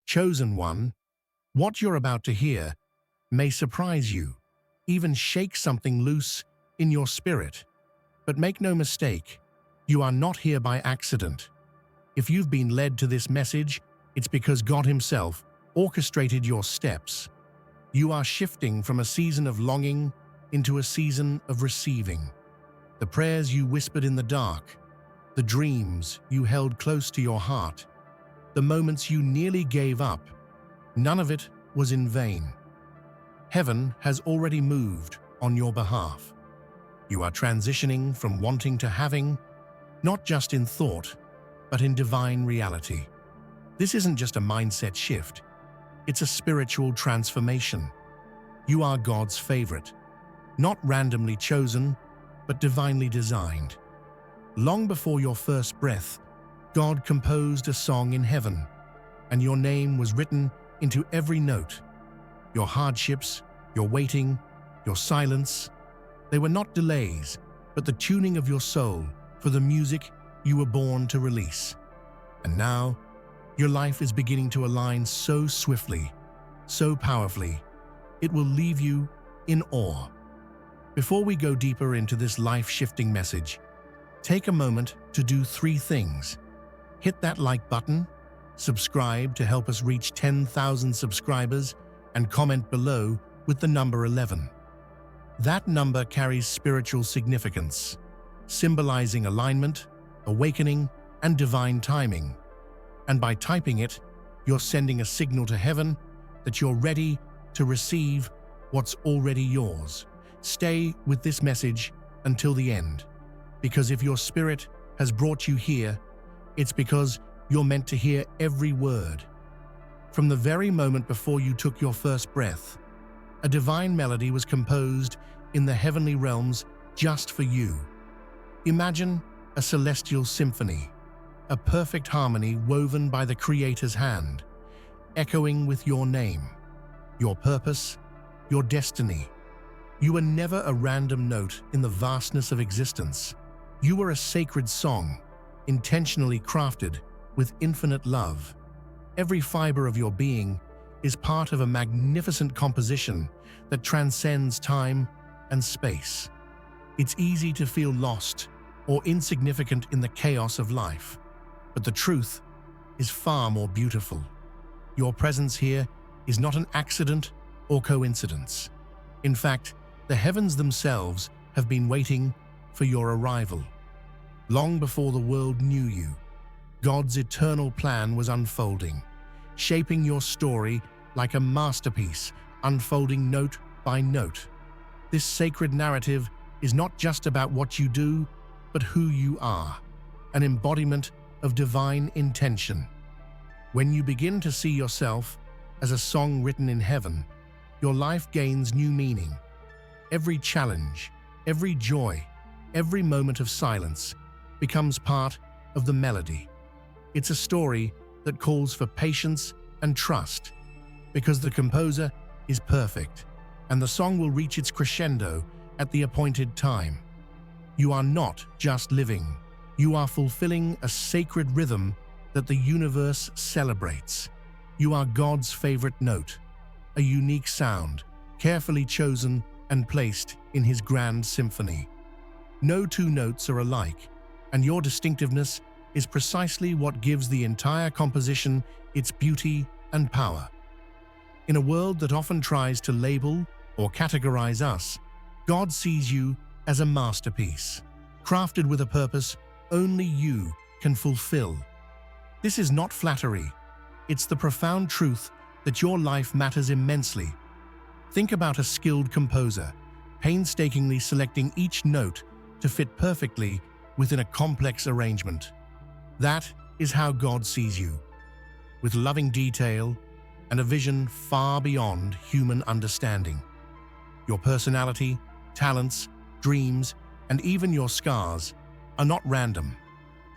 Chosen one, what you're about to hear may surprise you, even shake something loose in your spirit. But make no mistake, you are not here by accident. If you've been led to this message, it's because God Himself orchestrated your steps. You are shifting from a season of longing into a season of receiving. The prayers you whispered in the dark, the dreams you held close to your heart, the moments you nearly gave up, none of it was in vain. Heaven has already moved on your behalf. You are transitioning from wanting to having, not just in thought, but in divine reality. This isn't just a mindset shift, it's a spiritual transformation. You are God's favorite, not randomly chosen, but divinely designed. Long before your first breath, God composed a song in heaven, and your name was written into every note. Your hardships, your waiting, your silence, they were not delays, but the tuning of your soul for the music you were born to release. And now, your life is beginning to align so swiftly, so powerfully, it will leave you in awe. Before we go deeper into this life-shifting message, take a moment to do 3 things. Hit that like button, subscribe to help us reach 10,000 subscribers, and comment below with the number 11. That number carries spiritual significance, symbolizing alignment, awakening, and divine timing. And by typing it, you're sending a signal to heaven that you're ready to receive what's already yours. Stay with this message until the end, because if your spirit has brought you here, it's because you're meant to hear every word. From the very moment before you took your first breath, a divine melody was composed in the heavenly realms just for you. Imagine a celestial symphony, a perfect harmony woven by the Creator's hand, echoing with your name, your purpose, your destiny. You were never a random note in the vastness of existence. You were a sacred song, intentionally crafted with infinite love. Every fiber of your being is part of a magnificent composition that transcends time and space. It's easy to feel lost or insignificant in the chaos of life, but the truth is far more beautiful. Your presence here is not an accident or coincidence. In fact, the heavens themselves have been waiting for your arrival. Long before the world knew you, God's eternal plan was unfolding, shaping your story like a masterpiece, unfolding note by note. This sacred narrative is not just about what you do, but who you are, an embodiment of divine intention. When you begin to see yourself as a song written in heaven, your life gains new meaning. Every challenge, every joy, every moment of silence becomes part of the melody. It's a story that calls for patience and trust, because the composer is perfect, and the song will reach its crescendo at the appointed time. You are not just living, you are fulfilling a sacred rhythm that the universe celebrates. You are God's favorite note, a unique sound, carefully chosen and placed in His grand symphony. No 2 notes are alike, and your distinctiveness is precisely what gives the entire composition its beauty and power. In a world that often tries to label or categorize us, God sees you as a masterpiece, crafted with a purpose only you can fulfill. This is not flattery. It's the profound truth that your life matters immensely. Think about a skilled composer, painstakingly selecting each note to fit perfectly within a complex arrangement. That is how God sees you, with loving detail and a vision far beyond human understanding. Your personality, talents, dreams, and even your scars are not random.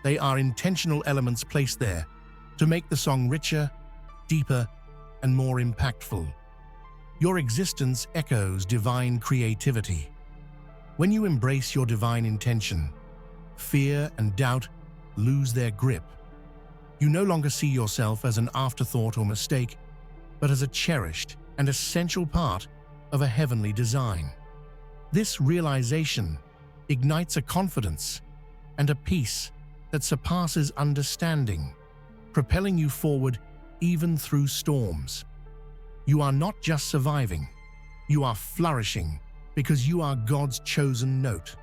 They are intentional elements placed there to make the song richer, deeper, and more impactful. Your existence echoes divine creativity. When you embrace your divine intention, fear and doubt lose their grip. You no longer see yourself as an afterthought or mistake, but as a cherished and essential part of a heavenly design. This realization ignites a confidence and a peace that surpasses understanding, propelling you forward even through storms. You are not just surviving, you are flourishing because you are God's chosen note.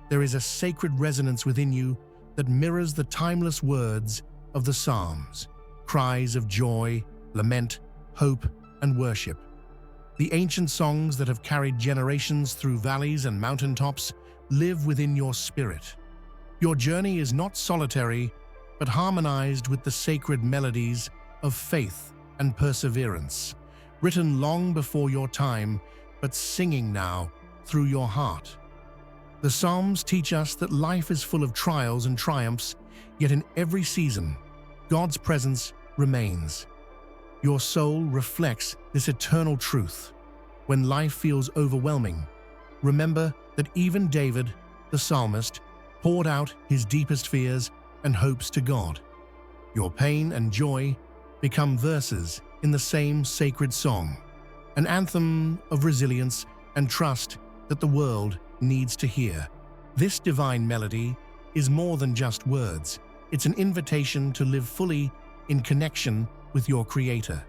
There is a sacred resonance within you that mirrors the timeless words of the Psalms, cries of joy, lament, hope, and worship. The ancient songs that have carried generations through valleys and mountaintops live within your spirit. Your journey is not solitary, but harmonized with the sacred melodies of faith and perseverance, written long before your time, but singing now through your heart. The Psalms teach us that life is full of trials and triumphs, yet in every season, God's presence remains. Your soul reflects this eternal truth. When life feels overwhelming, remember that even David, the psalmist, poured out his deepest fears and hopes to God. Your pain and joy become verses in the same sacred song, an anthem of resilience and trust that the world needs to hear. This divine melody is more than just words. It's an invitation to live fully in connection with your Creator.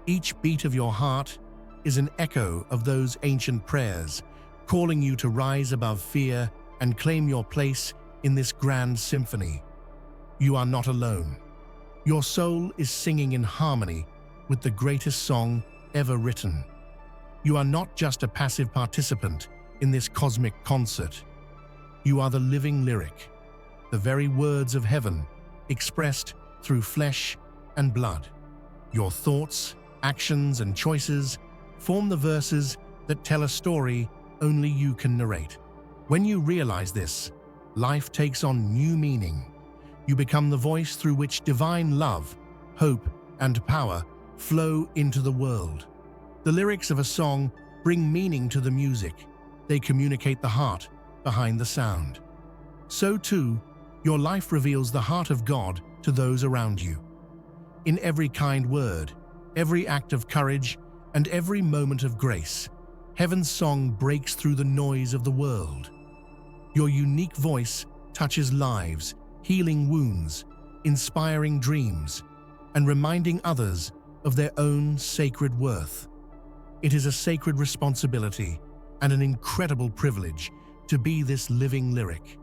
Each beat of your heart is an echo of those ancient prayers, calling you to rise above fear and claim your place in this grand symphony. You are not alone. Your soul is singing in harmony with the greatest song ever written. You are not just a passive participant in this cosmic concert. You are the living lyric, the very words of heaven expressed through flesh and blood. Your thoughts, actions, and choices form the verses that tell a story only you can narrate. When you realize this, life takes on new meaning. You become the voice through which divine love, hope, and power flow into the world. The lyrics of a song bring meaning to the music. They communicate the heart behind the sound. So too, your life reveals the heart of God to those around you. In every kind word, every act of courage, and every moment of grace, heaven's song breaks through the noise of the world. Your unique voice touches lives, healing wounds, inspiring dreams, and reminding others of their own sacred worth. It is a sacred responsibility and an incredible privilege to be this living lyric.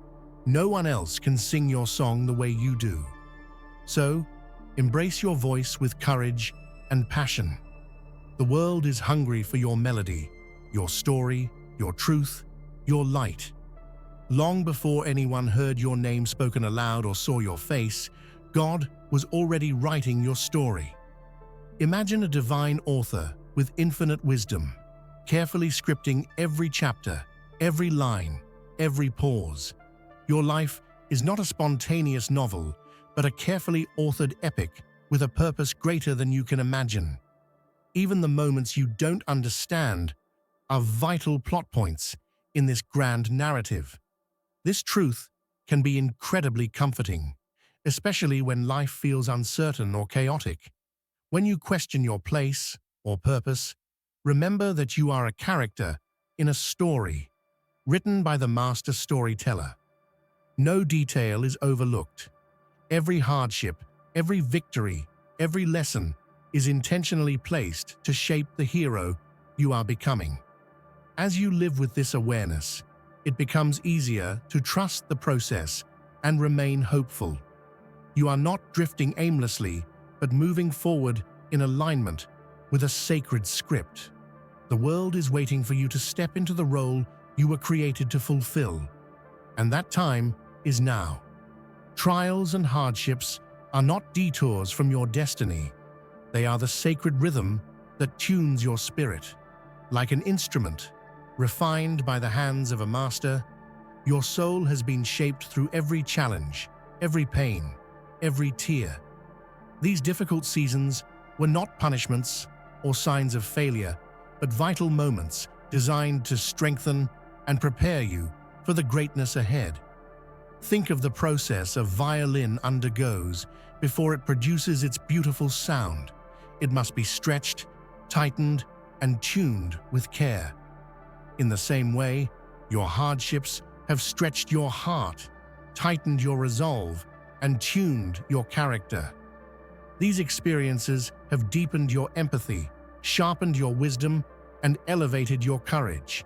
No one else can sing your song the way you do. So, embrace your voice with courage and passion. The world is hungry for your melody, your story, your truth, your light. Long before anyone heard your name spoken aloud or saw your face, God was already writing your story. Imagine a divine author with infinite wisdom, carefully scripting every chapter, every line, every pause. Your life is not a spontaneous novel, but a carefully authored epic with a purpose greater than you can imagine. Even the moments you don't understand are vital plot points in this grand narrative. This truth can be incredibly comforting, especially when life feels uncertain or chaotic. When you question your place or purpose, remember that you are a character in a story written by the master storyteller. No detail is overlooked. Every hardship, every victory, every lesson is intentionally placed to shape the hero you are becoming. As you live with this awareness, it becomes easier to trust the process and remain hopeful. You are not drifting aimlessly, but moving forward in alignment with a sacred script. The world is waiting for you to step into the role you were created to fulfill, and that time is now. Trials and hardships are not detours from your destiny. They are the sacred rhythm that tunes your spirit. Like an instrument, refined by the hands of a master, your soul has been shaped through every challenge, every pain, every tear. These difficult seasons were not punishments or signs of failure, but vital moments designed to strengthen and prepare you for the greatness ahead. Think of the process a violin undergoes before it produces its beautiful sound. It must be stretched, tightened, and tuned with care. In the same way, your hardships have stretched your heart, tightened your resolve, and tuned your character. These experiences have deepened your empathy, sharpened your wisdom, and elevated your courage.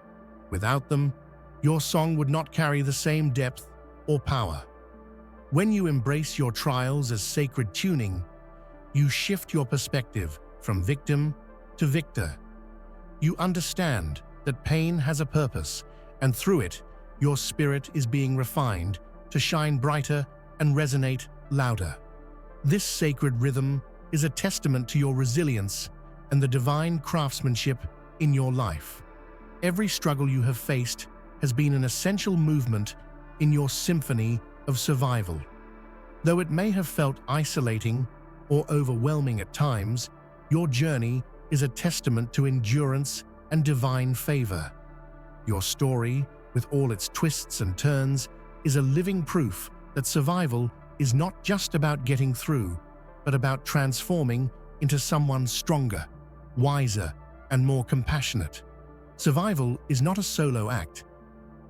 Without them, your song would not carry the same depth or power. When you embrace your trials as sacred tuning, you shift your perspective from victim to victor. You understand that pain has a purpose, and through it, your spirit is being refined to shine brighter and resonate louder. This sacred rhythm is a testament to your resilience and the divine craftsmanship in your life. Every struggle you have faced has been an essential movement in your symphony of survival. Though it may have felt isolating or overwhelming at times, your journey is a testament to endurance and divine favor. Your story, with all its twists and turns, is a living proof that survival is not just about getting through, but about transforming into someone stronger, wiser, and more compassionate. Survival is not a solo act.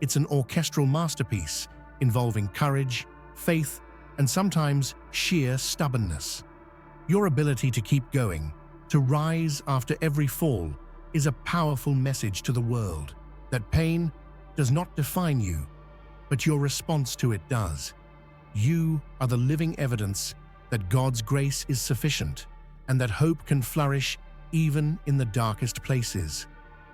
It's an orchestral masterpiece involving courage, faith, and sometimes sheer stubbornness. Your ability to keep going, to rise after every fall, is a powerful message to the world that pain does not define you, but your response to it does. You are the living evidence that God's grace is sufficient and that hope can flourish even in the darkest places.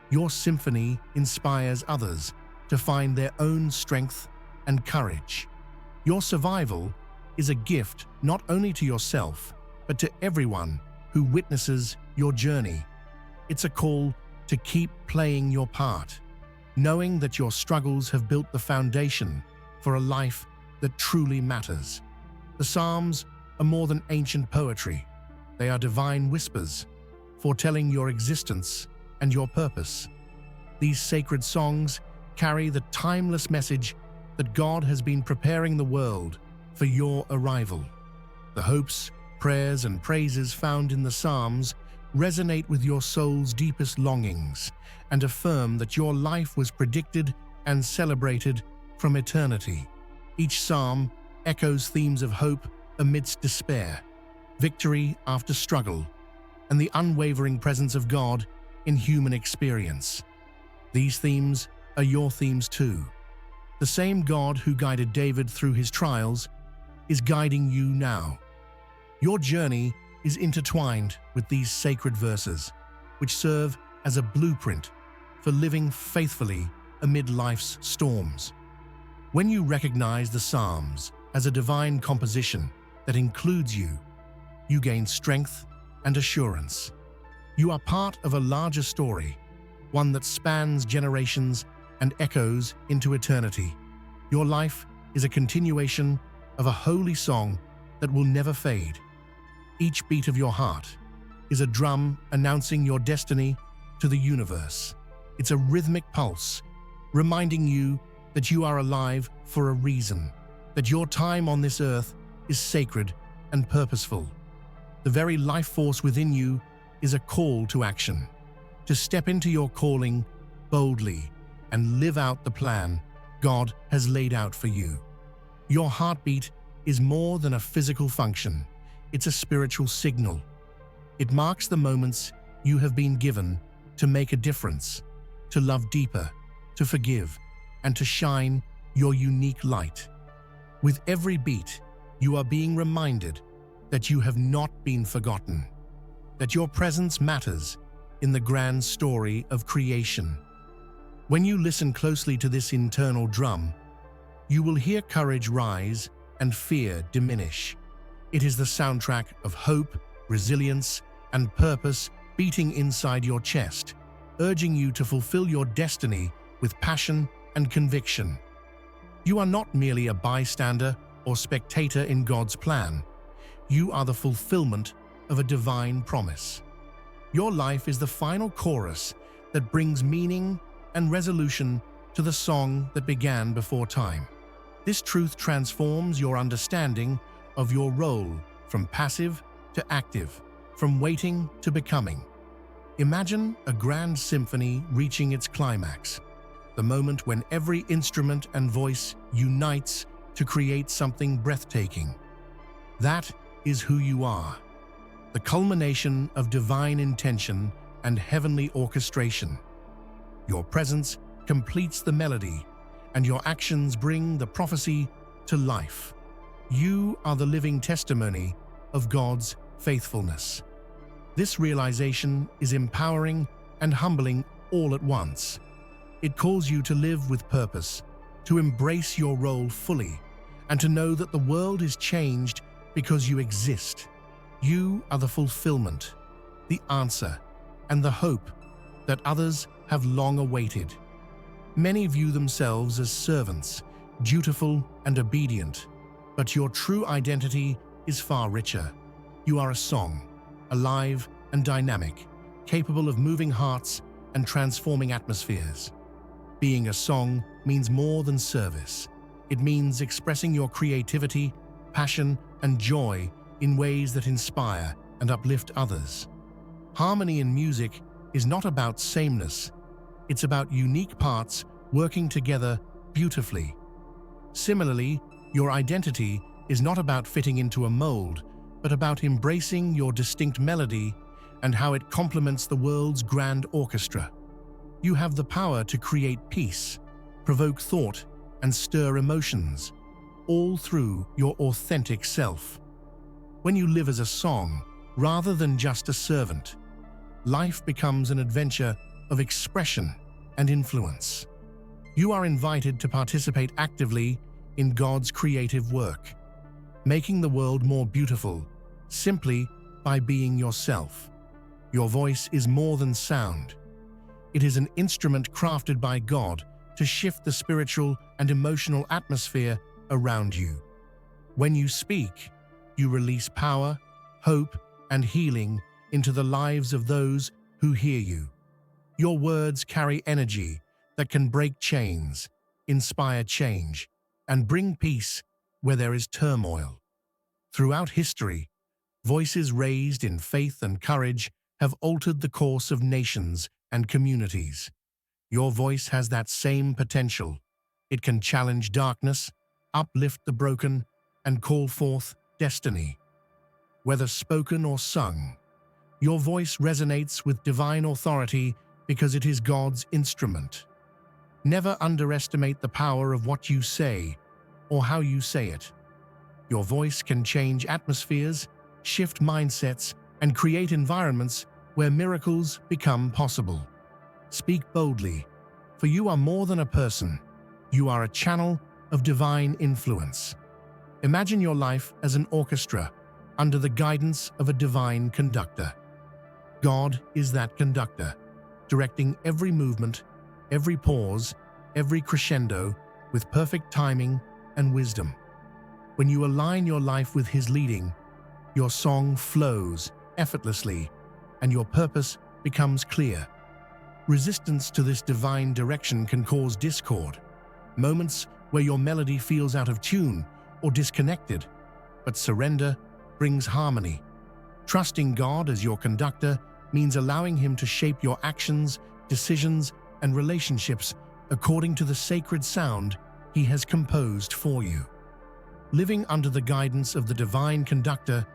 Your symphony inspires others to find their own strength and courage. Your survival is a gift not only to yourself, but to everyone who witnesses your journey. It's a call to keep playing your part, knowing that your struggles have built the foundation for a life that truly matters. The Psalms are more than ancient poetry. They are divine whispers, foretelling your existence and your purpose. These sacred songs carry the timeless message that God has been preparing the world for your arrival. The hopes, prayers, and praises found in the Psalms resonate with your soul's deepest longings and affirm that your life was predicted and celebrated from eternity. Each psalm echoes themes of hope amidst despair, victory after struggle, and the unwavering presence of God in human experience. These themes are your themes too. The same God who guided David through his trials is guiding you now. Your journey is intertwined with these sacred verses, which serve as a blueprint for living faithfully amid life's storms. When you recognize the Psalms as a divine composition that includes you, you gain strength and assurance. You are part of a larger story, one that spans generations and echoes into eternity. Your life is a continuation of a holy song that will never fade. Each beat of your heart is a drum announcing your destiny to the universe. It's a rhythmic pulse, reminding you that you are alive for a reason, that your time on this earth is sacred and purposeful. The very life force within you is a call to action, to step into your calling boldly and live out the plan God has laid out for you. Your heartbeat is more than a physical function. It's a spiritual signal. It marks the moments you have been given to make a difference, to love deeper, to forgive, and to shine your unique light. With every beat, you are being reminded that you have not been forgotten, that your presence matters in the grand story of creation. When you listen closely to this internal drum, you will hear courage rise and fear diminish. It is the soundtrack of hope, resilience, and purpose beating inside your chest, urging you to fulfill your destiny with passion and conviction. You are not merely a bystander or spectator in God's plan. You are the fulfillment of a divine promise. Your life is the final chorus that brings meaning and resolution to the song that began before time. This truth transforms your understanding of your role from passive to active, from waiting to becoming. Imagine a grand symphony reaching its climax, the moment when every instrument and voice unites to create something breathtaking. That is who you are, the culmination of divine intention and heavenly orchestration. Your presence completes the melody, and your actions bring the prophecy to life. You are the living testimony of God's faithfulness. This realization is empowering and humbling all at once. It calls you to live with purpose, to embrace your role fully, and to know that the world is changed because you exist. You are the fulfillment, the answer, and the hope that others have long awaited. Many view themselves as servants, dutiful and obedient, but your true identity is far richer. You are a song, alive and dynamic, capable of moving hearts and transforming atmospheres. Being a song means more than service. It means expressing your creativity, passion, and joy in ways that inspire and uplift others. Harmony in music is not about sameness. It's about unique parts working together beautifully. Similarly, your identity is not about fitting into a mold, but about embracing your distinct melody and how it complements the world's grand orchestra. You have the power to create peace, provoke thought, and stir emotions, all through your authentic self. When you live as a song, rather than just a servant, life becomes an adventure of expression and influence. You are invited to participate actively in God's creative work, making the world more beautiful simply by being yourself. Your voice is more than sound. It is an instrument crafted by God to shift the spiritual and emotional atmosphere around you. When you speak, you release power, hope, and healing into the lives of those who hear you. Your words carry energy that can break chains, inspire change, and bring peace where there is turmoil. Throughout history, voices raised in faith and courage have altered the course of nations and communities. Your voice has that same potential. It can challenge darkness, uplift the broken, and call forth destiny. Whether spoken or sung, your voice resonates with divine authority because it is God's instrument. Never underestimate the power of what you say or how you say it. Your voice can change atmospheres, shift mindsets, and create environments where miracles become possible. Speak boldly, for you are more than a person. You are a channel of divine influence. Imagine your life as an orchestra under the guidance of a divine conductor. God is that conductor, directing every movement, every pause, every crescendo with perfect timing and wisdom. When you align your life with His leading, your song flows effortlessly and your purpose becomes clear. Resistance to this divine direction can cause discord, moments where your melody feels out of tune or disconnected, but surrender brings harmony. Trusting God as your conductor means allowing Him to shape your actions, decisions, and relationships according to the sacred sound He has composed for you. Living under the guidance of the divine conductor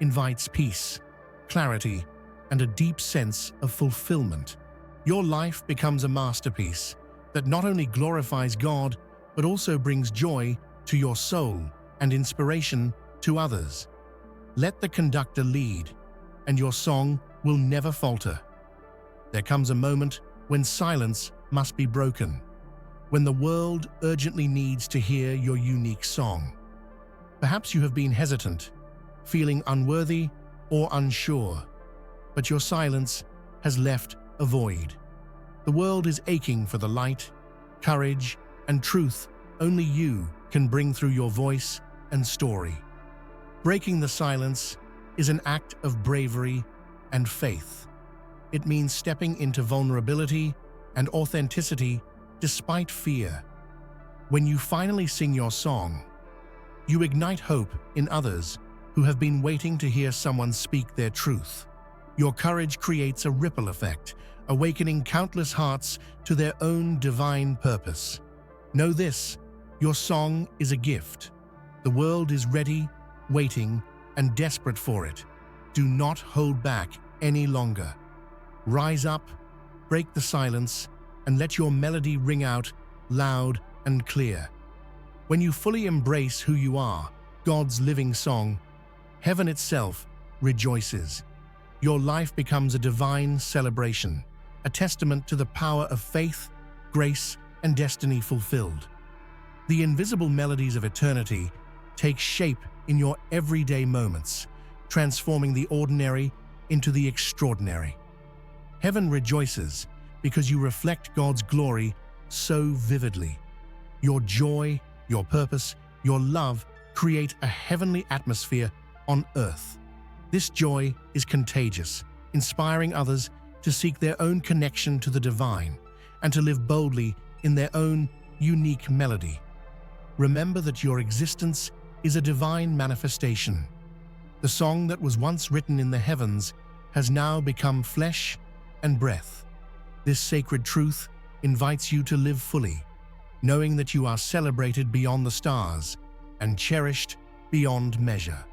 invites peace, clarity, and a deep sense of fulfillment. Your life becomes a masterpiece that not only glorifies God, but also brings joy to your soul and inspiration to others. Let the conductor lead, and your song will never falter. There comes a moment when silence must be broken, when the world urgently needs to hear your unique song. Perhaps you have been hesitant, feeling unworthy or unsure, but your silence has left a void. The world is aching for the light, courage, and truth only you can bring through your voice and story. Breaking the silence is an act of bravery and faith. It means stepping into vulnerability and authenticity despite fear. When you finally sing your song, you ignite hope in others who have been waiting to hear someone speak their truth. Your courage creates a ripple effect, awakening countless hearts to their own divine purpose. Know this, your song is a gift. The world is ready, waiting, and desperate for it. Do not hold back any longer. Rise up, break the silence, and let your melody ring out loud and clear. When you fully embrace who you are, God's living song, heaven itself rejoices. Your life becomes a divine celebration, a testament to the power of faith, grace, and destiny fulfilled. The invisible melodies of eternity take shape in your everyday moments, transforming the ordinary into the extraordinary. Heaven rejoices because you reflect God's glory so vividly. Your joy, your purpose, your love create a heavenly atmosphere on earth. This joy is contagious, inspiring others to seek their own connection to the divine and to live boldly in their own unique melody. Remember that your existence is a divine manifestation. The song that was once written in the heavens has now become flesh and breath. This sacred truth invites you to live fully, knowing that you are celebrated beyond the stars and cherished beyond measure.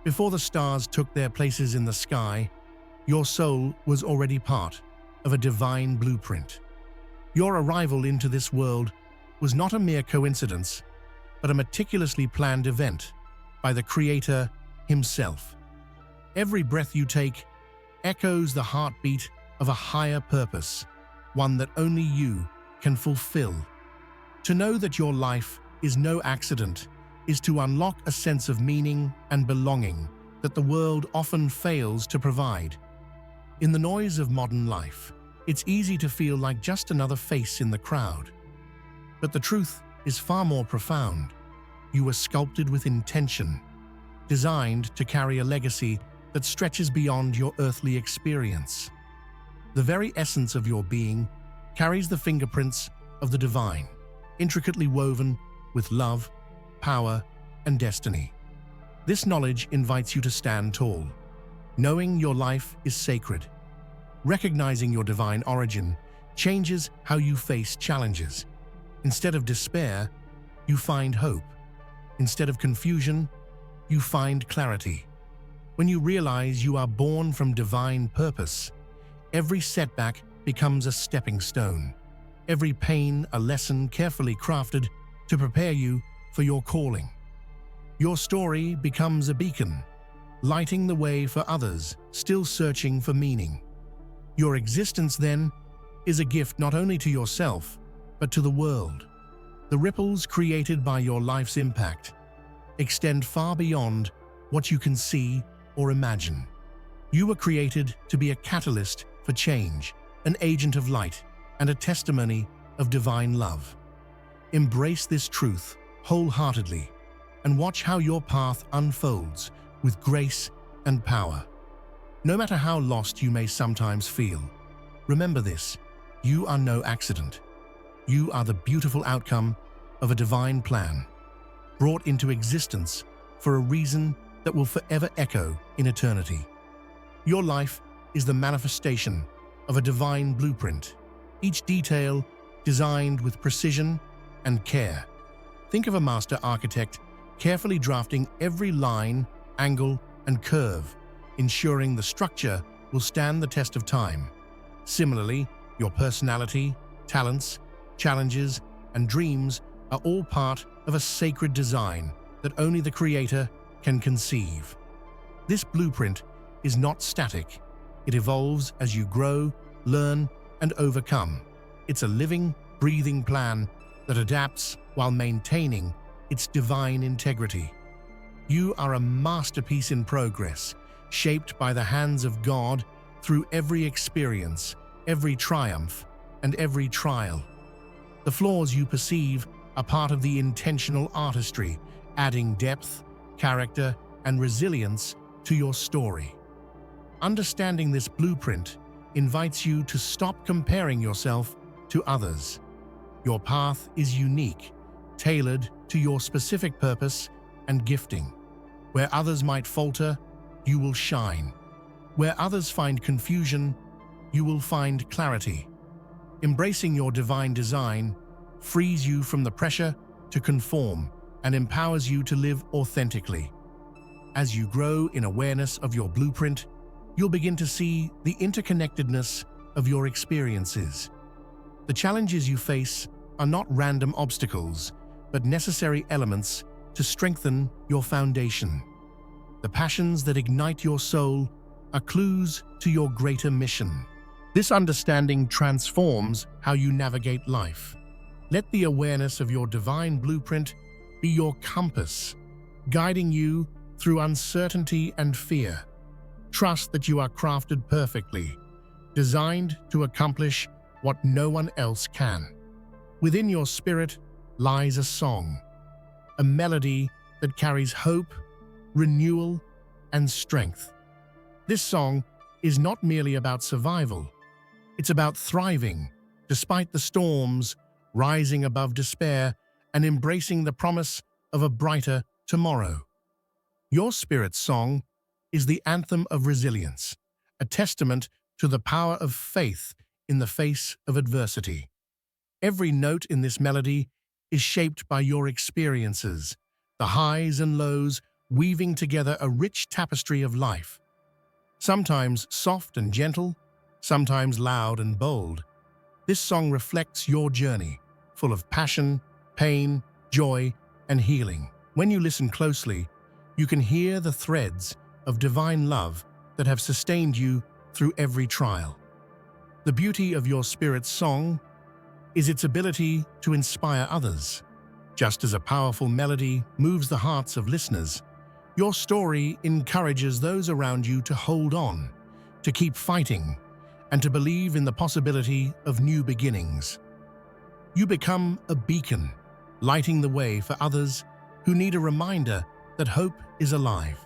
Before the stars took their places in the sky, your soul was already part of a divine blueprint. Your arrival into this world was not a mere coincidence, but a meticulously planned event by the Creator Himself. Every breath you take echoes the heartbeat of a higher purpose, one that only you can fulfill. To know that your life is no accident is to unlock a sense of meaning and belonging that the world often fails to provide. In the noise of modern life, it's easy to feel like just another face in the crowd. But the truth is far more profound. You were sculpted with intention, designed to carry a legacy that stretches beyond your earthly experience. The very essence of your being carries the fingerprints of the divine, intricately woven with love, power, and destiny. This knowledge invites you to stand tall, knowing your life is sacred. Recognizing your divine origin changes how you face challenges. Instead of despair, you find hope. Instead of confusion, you find clarity. When you realize you are born from divine purpose, every setback becomes a stepping stone. Every pain a lesson carefully crafted to prepare you for your calling. Your story becomes a beacon, lighting the way for others still searching for meaning. Your existence, then, is a gift not only to yourself, but to the world. The ripples created by your life's impact extend far beyond what you can see or imagine. You were created to be a catalyst for change, an agent of light, and a testimony of divine love. Embrace this truth wholeheartedly and watch how your path unfolds with grace and power. No matter how lost you may sometimes feel, remember this: you are no accident. You are the beautiful outcome of a divine plan, brought into existence for a reason that will forever echo in eternity. Your life is the manifestation of a divine blueprint, each detail designed with precision and care. Think of a master architect carefully drafting every line, angle, and curve, ensuring the structure will stand the test of time. Similarly, your personality, talents, challenges, and dreams are all part of a sacred design that only the Creator can conceive. This blueprint is not static. It evolves as you grow, learn, and overcome. It's a living, breathing plan that adapts while maintaining its divine integrity. You are a masterpiece in progress, shaped by the hands of God through every experience, every triumph, and every trial. The flaws you perceive are part of the intentional artistry, adding depth, character, and resilience to your story. Understanding this blueprint invites you to stop comparing yourself to others. Your path is unique, tailored to your specific purpose and gifting. Where others might falter, you will shine. Where others find confusion, you will find clarity. Embracing your divine design frees you from the pressure to conform and empowers you to live authentically. As you grow in awareness of your blueprint, you'll begin to see the interconnectedness of your experiences. The challenges you face are not random obstacles, but necessary elements to strengthen your foundation. The passions that ignite your soul are clues to your greater mission. This understanding transforms how you navigate life. Let the awareness of your divine blueprint be your compass, guiding you through uncertainty and fear. Trust that you are crafted perfectly, designed to accomplish what no one else can. Within your spirit lies a song, a melody that carries hope, renewal, and strength. This song is not merely about survival. It's about thriving, despite the storms, rising above despair, and embracing the promise of a brighter tomorrow. Your spirit's song is the anthem of resilience, a testament to the power of faith in the face of adversity. Every note in this melody is shaped by your experiences, the highs and lows weaving together a rich tapestry of life. Sometimes soft and gentle, sometimes loud and bold. This song reflects your journey, full of passion, pain, joy, and healing. When you listen closely, you can hear the threads of divine love that have sustained you through every trial. The beauty of your spirit's song is its ability to inspire others. Just as a powerful melody moves the hearts of listeners, your story encourages those around you to hold on, to keep fighting, and to believe in the possibility of new beginnings. You become a beacon, lighting the way for others who need a reminder that hope is alive.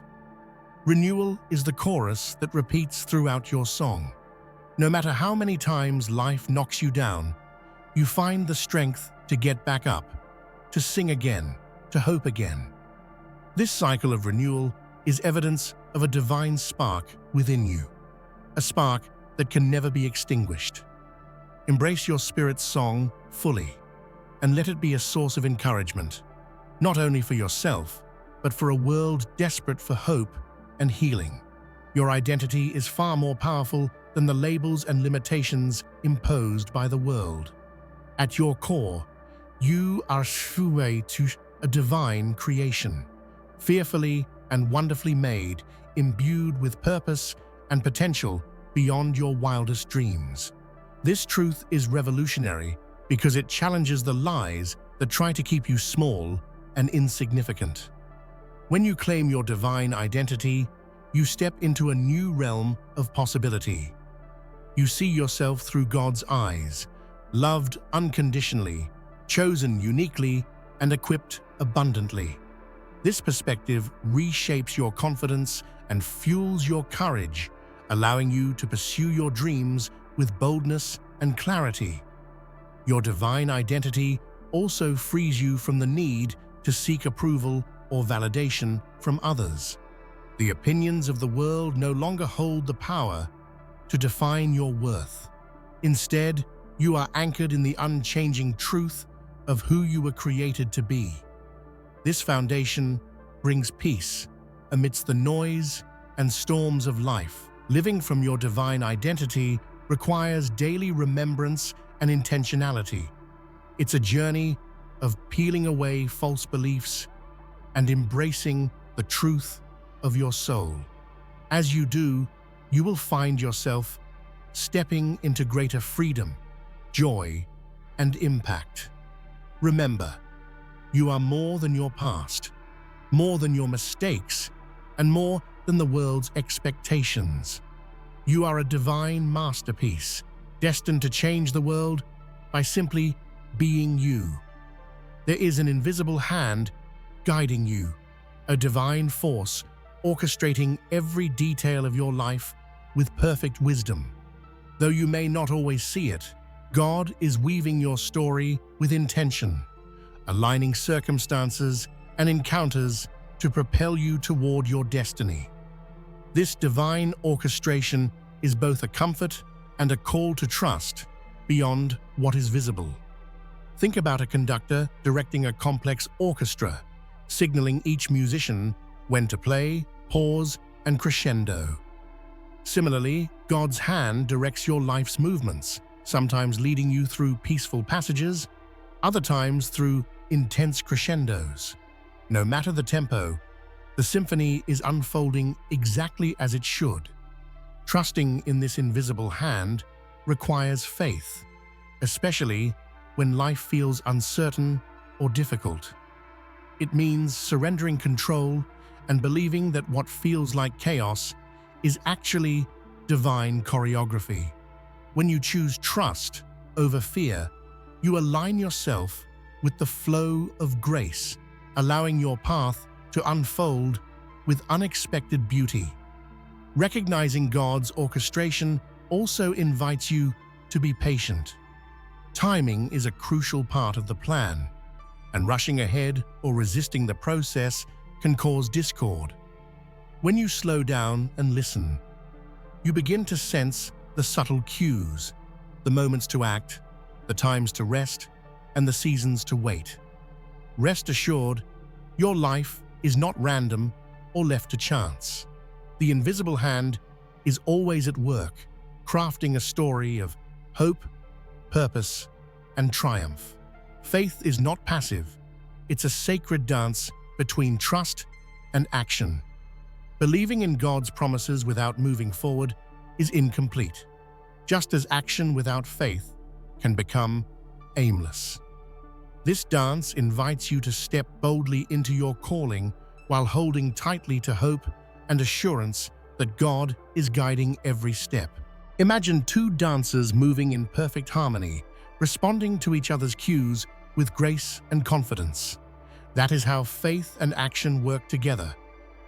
Renewal is the chorus that repeats throughout your song. No matter how many times life knocks you down, you find the strength to get back up, to sing again, to hope again. This cycle of renewal is evidence of a divine spark within you, a spark that can never be extinguished. Embrace your spirit's song fully, and let it be a source of encouragement, not only for yourself, but for a world desperate for hope and healing. Your identity is far more powerful than the labels and limitations imposed by the world. At your core, you are a divine creation, fearfully and wonderfully made, imbued with purpose and potential beyond your wildest dreams. This truth is revolutionary because it challenges the lies that try to keep you small and insignificant. When you claim your divine identity, you step into a new realm of possibility. You see yourself through God's eyes, loved unconditionally, chosen uniquely, and equipped abundantly. This perspective reshapes your confidence and fuels your courage, allowing you to pursue your dreams with boldness and clarity. Your divine identity also frees you from the need to seek approval or validation from others. The opinions of the world no longer hold the power to define your worth. Instead, you are anchored in the unchanging truth of who you were created to be. This foundation brings peace amidst the noise and storms of life. Living from your divine identity requires daily remembrance and intentionality. It's a journey of peeling away false beliefs and embracing the truth of your soul. As you do, you will find yourself stepping into greater freedom, joy, and impact. Remember, you are more than your past, more than your mistakes, and more than the world's expectations. You are a divine masterpiece, destined to change the world by simply being you. There is an invisible hand guiding you, a divine force orchestrating every detail of your life with perfect wisdom. Though you may not always see it, God is weaving your story with intention, aligning circumstances and encounters to propel you toward your destiny. This divine orchestration is both a comfort and a call to trust beyond what is visible. Think about a conductor directing a complex orchestra, signaling each musician when to play, pause, and crescendo. Similarly, God's hand directs your life's movements, sometimes leading you through peaceful passages, other times through intense crescendos. No matter the tempo, the symphony is unfolding exactly as it should. Trusting in this invisible hand requires faith, especially when life feels uncertain or difficult. It means surrendering control and believing that what feels like chaos is actually divine choreography. When you choose trust over fear, you align yourself with the flow of grace, allowing your path to unfold with unexpected beauty. Recognizing God's orchestration also invites you to be patient. Timing is a crucial part of the plan, and rushing ahead or resisting the process can cause discord. When you slow down and listen, you begin to sense the subtle cues, the moments to act, the times to rest, and the seasons to wait. Rest assured, your life is not random or left to chance. The invisible hand is always at work, crafting a story of hope, purpose, and triumph. Faith is not passive. It's a sacred dance between trust and action. Believing in God's promises without moving forward is incomplete, just as action without faith can become aimless. This dance invites you to step boldly into your calling while holding tightly to hope and assurance that God is guiding every step. Imagine two dancers moving in perfect harmony, responding to each other's cues with grace and confidence. That is how faith and action work together,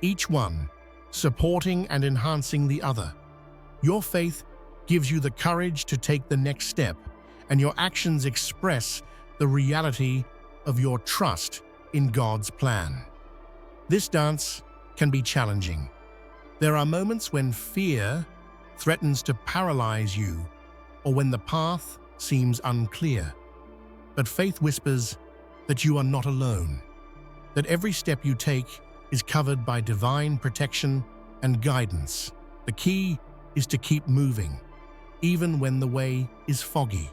each one supporting and enhancing the other. Your faith gives you the courage to take the next step, and your actions express the reality of your trust in God's plan. This dance can be challenging. There are moments when fear threatens to paralyze you, or when the path seems unclear. But faith whispers that you are not alone, that every step you take is covered by divine protection and guidance. The key is to keep moving, even when the way is foggy.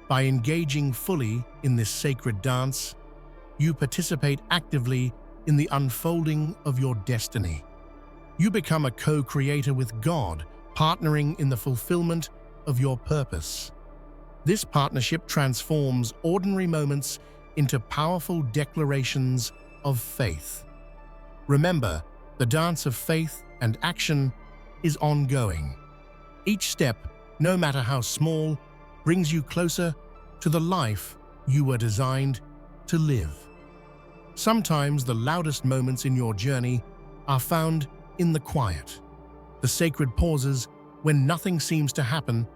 By engaging fully in this sacred dance, you participate actively in the unfolding of your destiny. You become a co-creator with God, partnering in the fulfillment of your purpose. This partnership transforms ordinary moments into powerful declarations of faith. Remember, the dance of faith and action is ongoing. Each step, no matter how small, brings you closer to the life you were designed to live. Sometimes the loudest moments in your journey are found in the quiet, the sacred pauses when nothing seems to happen,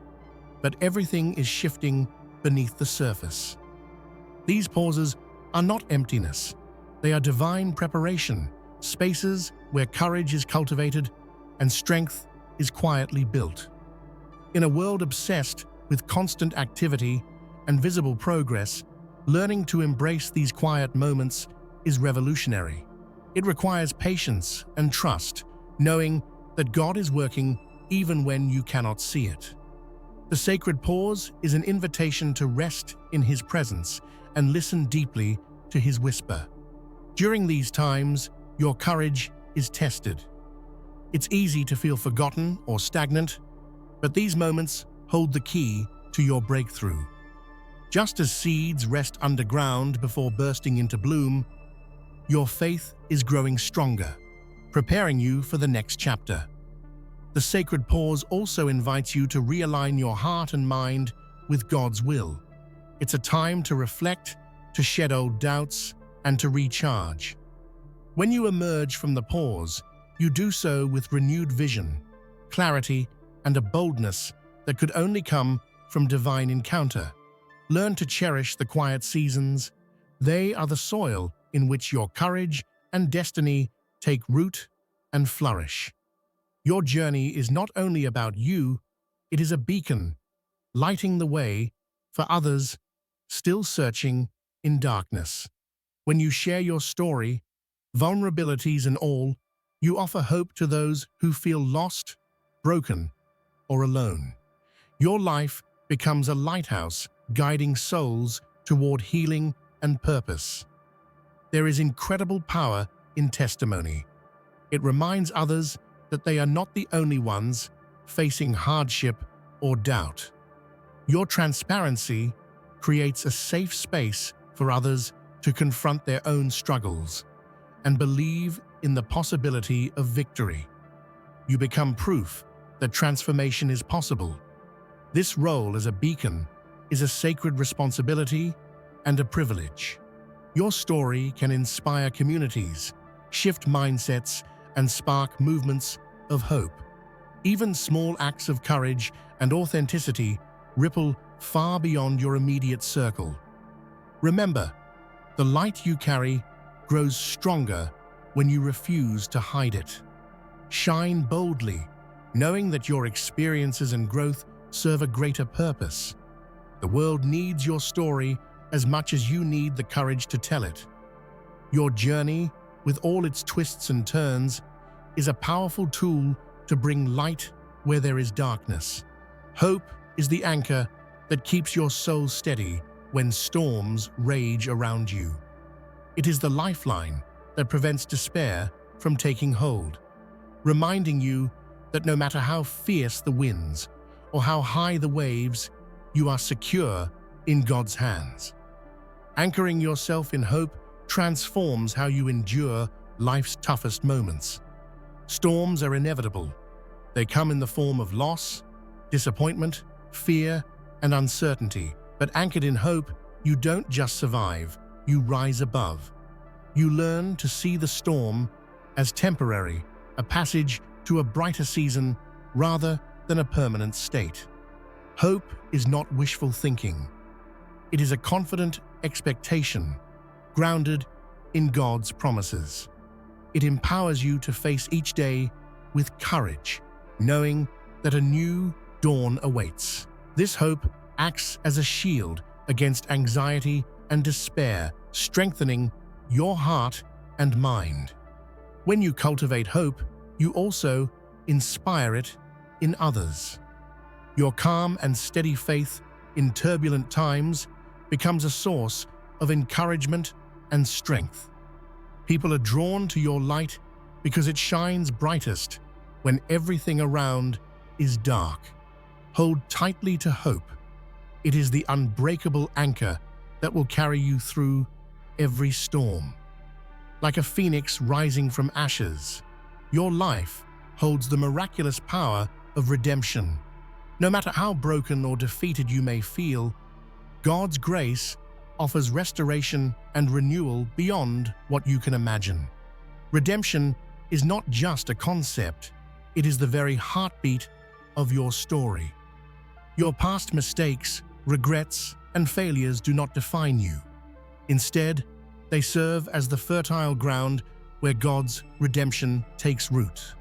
but everything is shifting beneath the surface. These pauses are not emptiness. They are divine preparation, spaces where courage is cultivated and strength is quietly built. In a world obsessed with constant activity and visible progress, learning to embrace these quiet moments is revolutionary. It requires patience and trust, knowing that God is working even when you cannot see it. The sacred pause is an invitation to rest in His presence and listen deeply to His whisper. During these times, your courage is tested. It's easy to feel forgotten or stagnant, but these moments hold the key to your breakthrough. Just as seeds rest underground before bursting into bloom, your faith is growing stronger, preparing you for the next chapter. The sacred pause also invites you to realign your heart and mind with God's will. It's a time to reflect, to shed old doubts, and to recharge. When you emerge from the pause, you do so with renewed vision, clarity, and a boldness that could only come from divine encounter. Learn to cherish the quiet seasons. They are the soil in which your courage and destiny take root and flourish. Your journey is not only about you, it is a beacon, lighting the way for others still searching in darkness. When you share your story, vulnerabilities and all, you offer hope to those who feel lost, broken, or alone. Your life becomes a lighthouse guiding souls toward healing and purpose. There is incredible power in testimony. It reminds others that they are not the only ones facing hardship or doubt. Your transparency creates a safe space for others to confront their own struggles and believe in the possibility of victory. You become proof that transformation is possible. This role as a beacon is a sacred responsibility and a privilege. Your story can inspire communities, shift mindsets, and spark movements of hope. Even small acts of courage and authenticity ripple far beyond your immediate circle. Remember, the light you carry grows stronger when you refuse to hide it. Shine boldly, knowing that your experiences and growth serve a greater purpose. The world needs your story as much as you need the courage to tell it. Your journey, with all its twists and turns, is a powerful tool to bring light where there is darkness. Hope is the anchor that keeps your soul steady when storms rage around you. It is the lifeline that prevents despair from taking hold, reminding you that no matter how fierce the winds or how high the waves, you are secure in God's hands. Anchoring yourself in hope transforms how you endure life's toughest moments. Storms are inevitable. They come in the form of loss, disappointment, fear, and uncertainty. But anchored in hope, you don't just survive, you rise above. You learn to see the storm as temporary, a passage to a brighter season rather than a permanent state. Hope is not wishful thinking. It is a confident expectation, grounded in God's promises. It empowers you to face each day with courage, knowing that a new dawn awaits. This hope acts as a shield against anxiety and despair, strengthening your heart and mind. When you cultivate hope, you also inspire it in others. Your calm and steady faith in turbulent times becomes a source of encouragement and strength. People are drawn to your light because it shines brightest when everything around is dark. Hold tightly to hope. It is the unbreakable anchor that will carry you through every storm. Like a phoenix rising from ashes, your life holds the miraculous power of redemption. No matter how broken or defeated you may feel, God's grace offers restoration and renewal beyond what you can imagine. Redemption is not just a concept, it is the very heartbeat of your story. Your past mistakes, regrets, and failures do not define you. Instead, they serve as the fertile ground where God's redemption takes root.